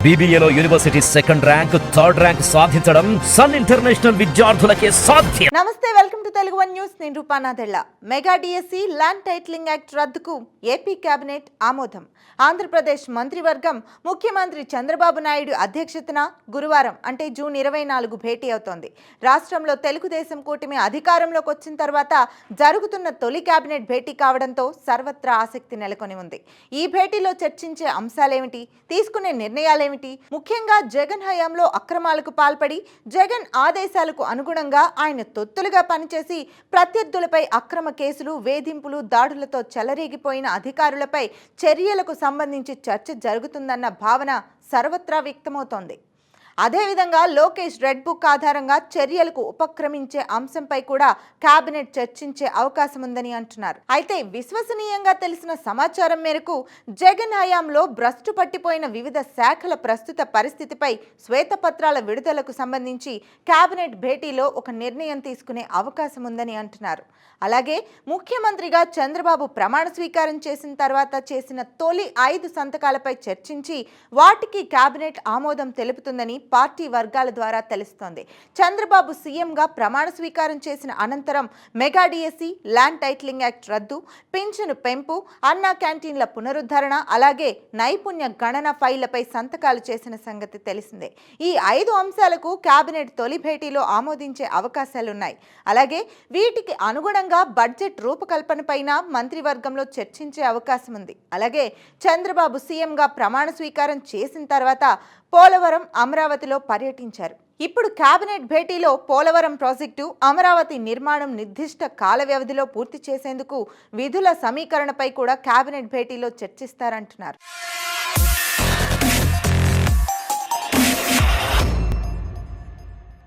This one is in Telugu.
BBAలో university second rank, third rank సాధించడం సన్ ఇంటర్నేషనల్ విద్యార్థులకే సాధ్యం. నమస్తే, welcome to Telugu one news. నేను Rupanathella. Mega DSC land titling act రద్దుకు ఏపీ కేబినెట్ ఆమోదం. ఆంధ్రప్రదేశ్ మంత్రివర్గం ముఖ్యమంత్రి చంద్రబాబు నాయుడు అధ్యక్షతన గురువారం అంటే జూన్ 24 భేటీ అవుతోంది. రాష్ట్రంలో తెలుగుదేశం కూటమి అధికారంలోకి వచ్చిన తర్వాత జరుగుతున్న తొలి కేబినెట్ భేటీ కావడంతో సర్వత్రా ఆసక్తి నెలకొని ఉంది. ఈ భేటీలో చర్చించే అంశాలేమిటి, తీసుకునే నిర్ణయాలేమిటి, ముఖ్యంగా జగన్ హయాంలో అక్రమాలకు పాల్పడి జగన్ ఆదేశాలకు అనుగుణంగా ఆయన తొత్తులుగా పనిచేసి ప్రత్యర్థులపై అక్రమ కేసులు, వేధింపులు, దాడులతో చెలరేగిపోయిన అధికారులపై చర్యలకు సంబంధించి చర్చ జరుగుతుందన్న భావన సర్వత్రా వ్యక్తమవుతోంది. అదేవిధంగా లోకేష్ రెడ్ బుక్ ఆధారంగా చర్యలకు ఉపక్రమించే అంశంపై కూడా కేబినెట్ చర్చించే అవకాశం ఉందని అంటున్నారు. అయితే విశ్వసనీయంగా తెలిసిన సమాచారం మేరకు జగన్ హయాంలో భ్రష్టు పట్టిపోయిన వివిధ శాఖల ప్రస్తుత పరిస్థితిపై శ్వేతపత్రాల విడుదలకు సంబంధించి కేబినెట్ భేటీలో ఒక నిర్ణయం తీసుకునే అవకాశం ఉందని అంటున్నారు. అలాగే ముఖ్యమంత్రిగా చంద్రబాబు ప్రమాణ స్వీకారం చేసిన తర్వాత చేసిన తొలి 5 సంతకాలపై చర్చించి వాటికి కేబినెట్ ఆమోదం తెలుపుతుందని పార్టీ వర్గాల ద్వారా తెలుస్తోంది. చంద్రబాబు సీఎంగా ప్రమాణ స్వీకారం చేసిన అనంతరం mega DSC, land titling act రద్దు, పింఛను పెంపు, అన్నా క్యాంటీన్ల పునరుద్ధరణ, అలాగే నైపుణ్య గణన ఫైళ్లపై సంతకాలు చేసిన సంగతి తెలిసిందే. ఈ 5 అంశాలకు కేబినెట్ తొలి భేటీలో ఆమోదించే అవకాశాలున్నాయి. అలాగే వీటికి అనుగుణంగా బడ్జెట్ రూపకల్పనపైన మంత్రివర్గంలో చర్చించే అవకాశం ఉంది. అలాగే చంద్రబాబు సీఎంగా ప్రమాణ స్వీకారం చేసిన తర్వాత పోలవరం, అమరావతిలో పర్యటించారు. ఇప్పుడు కేబినెట్ భేటీలో పోలవరం ప్రాజెక్టు, అమరావతి నిర్మాణం నిర్దిష్ట కాల వ్యవధిలో పూర్తి చేసేందుకు విధుల సమీకరణపై కూడా కేబినెట్ భేటీలో చర్చిస్తారంటున్నారు.